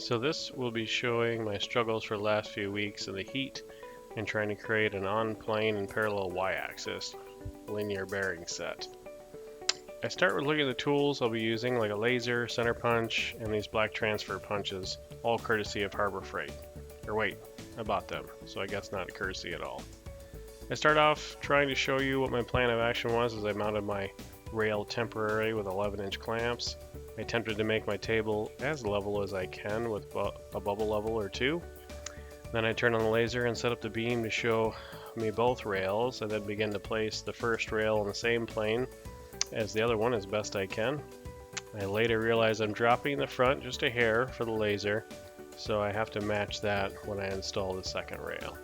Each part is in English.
So this will be showing my struggles for the last few weeks in the heat and trying to create an on-plane and parallel y-axis linear bearing set. I start with looking at the tools I'll be using, like a laser, center punch, and these black transfer punches, all courtesy of Harbor Freight. Or wait, I bought them, so I guess not a courtesy at all. I start off trying to show you what my plan of action was as I mounted my rail temporarily with 11-inch clamps. I attempted to make my table as level as I can with a bubble level or two. Then I turn on the laser and set up the beam to show me both rails, and then begin to place the first rail on the same plane as the other one as best I can. I later realize I'm dropping the front just a hair for the laser, so I have to match that when I install the second rail.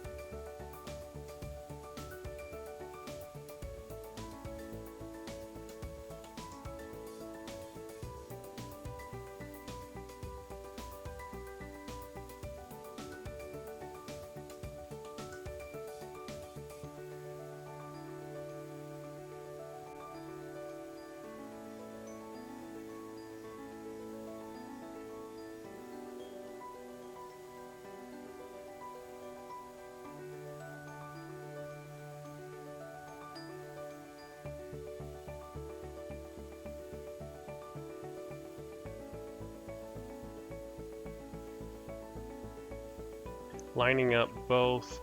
Lining up both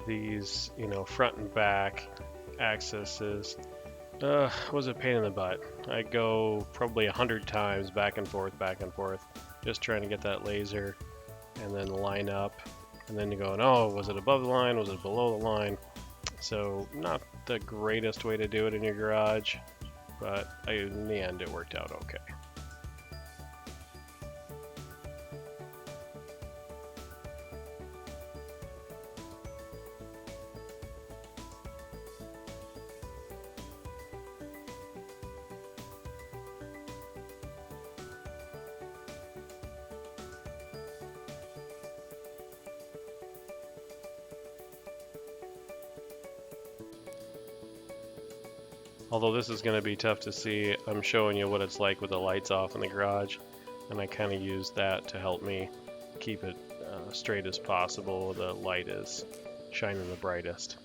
these, front and back axes was a pain in the butt. I go probably 100 times back and forth, just trying to get that laser and then line up, and then you go, oh, was it above the line? Was it below the line? So not the greatest way to do it in your garage, but in the end it worked out okay. Although this is going to be tough to see, I'm showing you what it's like with the lights off in the garage, and I kind of use that to help me keep it straight as possible. The light is shining the brightest.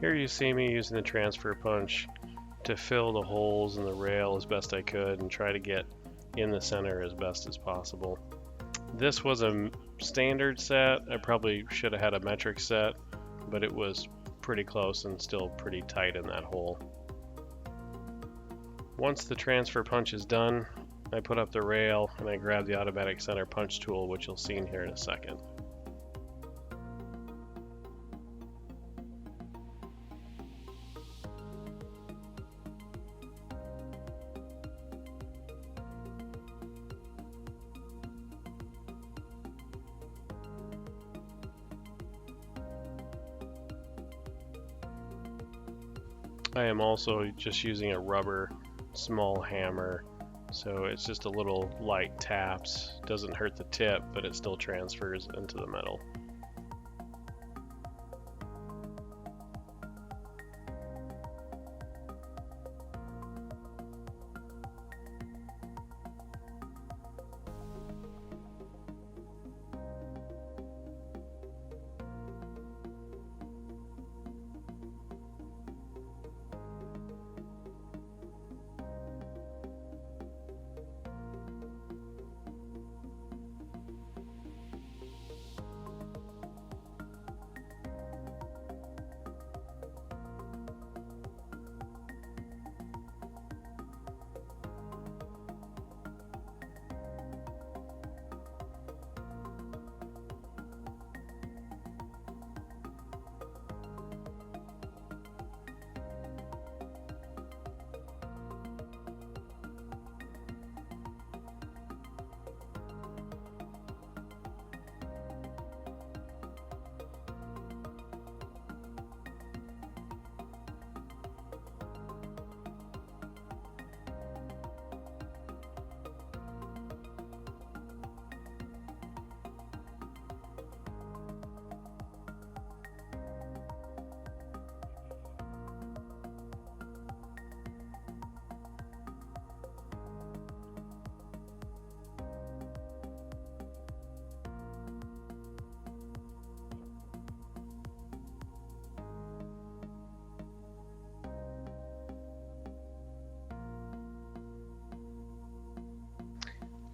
Here you see me using the transfer punch to fill the holes in the rail as best I could and try to get in the center as best as possible. This was a standard set. I probably should have had a metric set, but it was pretty close and still pretty tight in that hole. Once the transfer punch is done, I put up the rail and I grab the automatic center punch tool, which you'll see in here in a second. I am also just using a rubber small hammer, so it's just a little light taps. Doesn't hurt the tip, but it still transfers into the metal.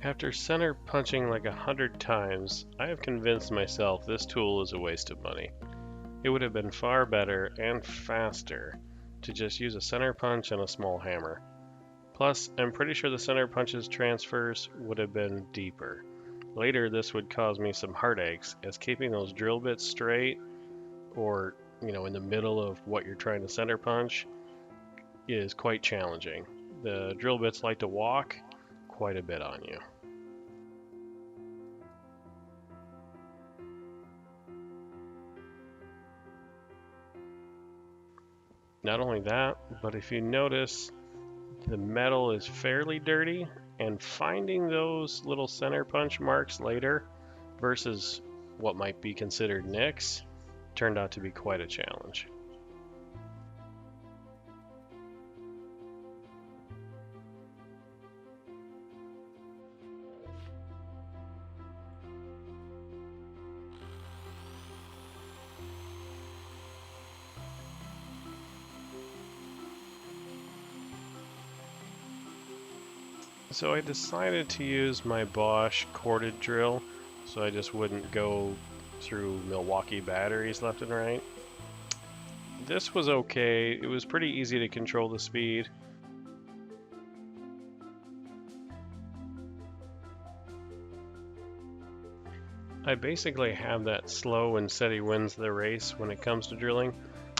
After center punching like 100 times, I have convinced myself this tool is a waste of money. It would have been far better and faster to just use a center punch and a small hammer. Plus, I'm pretty sure the center punch's transfers would have been deeper. Later, this would cause me some heartaches, as keeping those drill bits straight or, in the middle of what you're trying to center punch is quite challenging. The drill bits like to walk quite a bit on you. Not only that, but if you notice, the metal is fairly dirty, and finding those little center punch marks later versus what might be considered nicks turned out to be quite a challenge. So I decided to use my Bosch corded drill, so I just wouldn't go through Milwaukee batteries left and right. This was okay. It was pretty easy to control the speed. I basically have that slow and steady wins the race when it comes to drilling.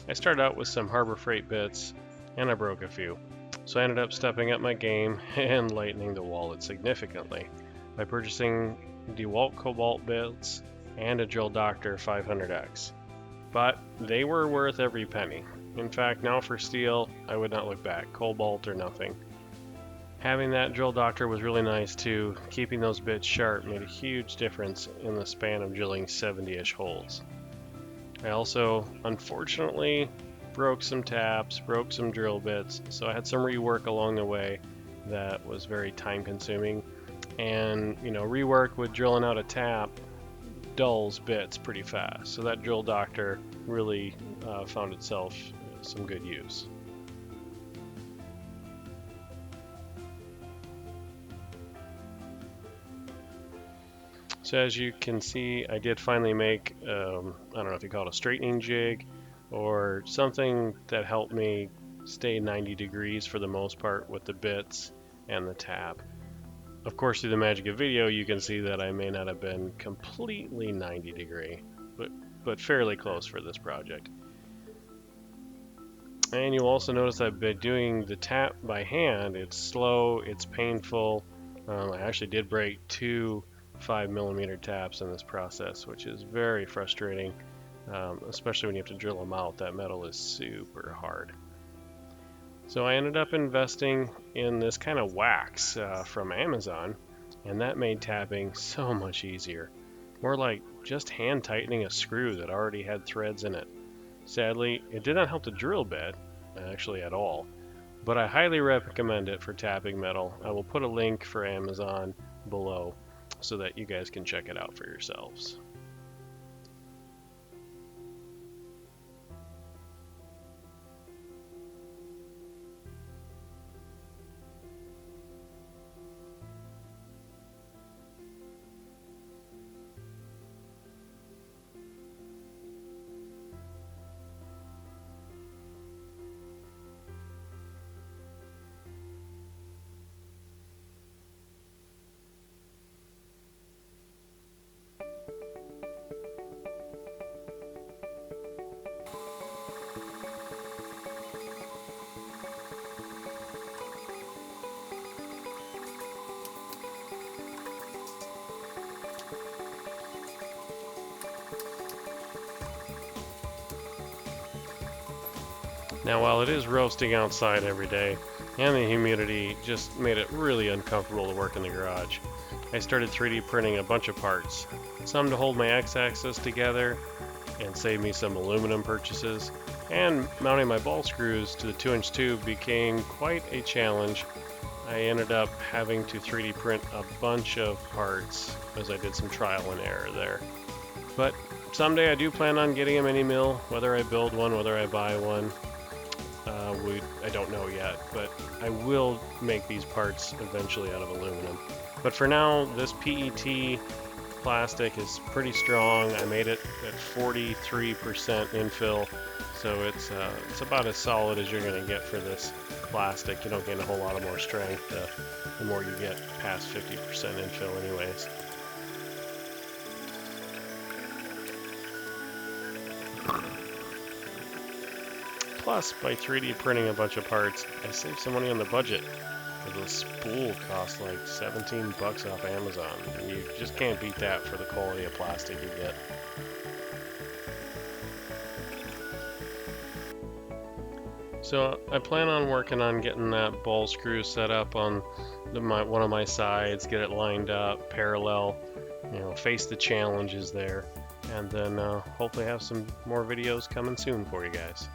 I started out with some Harbor Freight bits, and I broke a few. So I ended up stepping up my game and lightening the wallet significantly by purchasing DeWalt Cobalt bits and a Drill Doctor 500X. But they were worth every penny. In fact, now for steel, I would not look back, Cobalt or nothing. Having that Drill Doctor was really nice too. Keeping those bits sharp made a huge difference in the span of drilling 70-ish holes. I also, unfortunately, broke some taps, broke some drill bits, so I had some rework along the way that was very time consuming. And rework with drilling out a tap dulls bits pretty fast, so that Drill Doctor really found itself some good use. So as you can see, I did finally make, I don't know if you call it a straightening jig, or something that helped me stay 90 degrees for the most part with the bits and the tap. Of course, through the magic of video, you can see that I may not have been completely 90 degree, but fairly close for this project. And you'll also notice I've been doing the tap by hand. It's slow, it's painful. I actually did break 2 5mm taps in this process, which is very frustrating. Especially when you have to drill them out. That metal is super hard. So I ended up investing in this kind of wax from Amazon, and that made tapping so much easier. More like just hand tightening a screw that already had threads in it. Sadly, it did not help the drill bit, actually at all, but I highly recommend it for tapping metal. I will put a link for Amazon below so that you guys can check it out for yourselves. Now, while it is roasting outside every day, and the humidity just made it really uncomfortable to work in the garage, I started 3D printing a bunch of parts. Some to hold my X-axis together and save me some aluminum purchases, and mounting my ball screws to the 2-inch tube became quite a challenge. I ended up having to 3D print a bunch of parts as I did some trial and error there. But someday I do plan on getting a mini mill, whether I build one, whether I buy one. I don't know yet, but I will make these parts eventually out of aluminum. But for now, this PET plastic is pretty strong. I made it at 43% infill, so it's about as solid as you're going to get for this plastic. You don't gain a whole lot of more strength the more you get past 50% infill anyways. Plus, by 3D printing a bunch of parts, I saved some money on the budget. The spool costs like 17 bucks off Amazon. And you just can't beat that for the quality of plastic you get. So I plan on working on getting that ball screw set up on one of my sides, get it lined up, parallel, face the challenges there, and then hopefully have some more videos coming soon for you guys.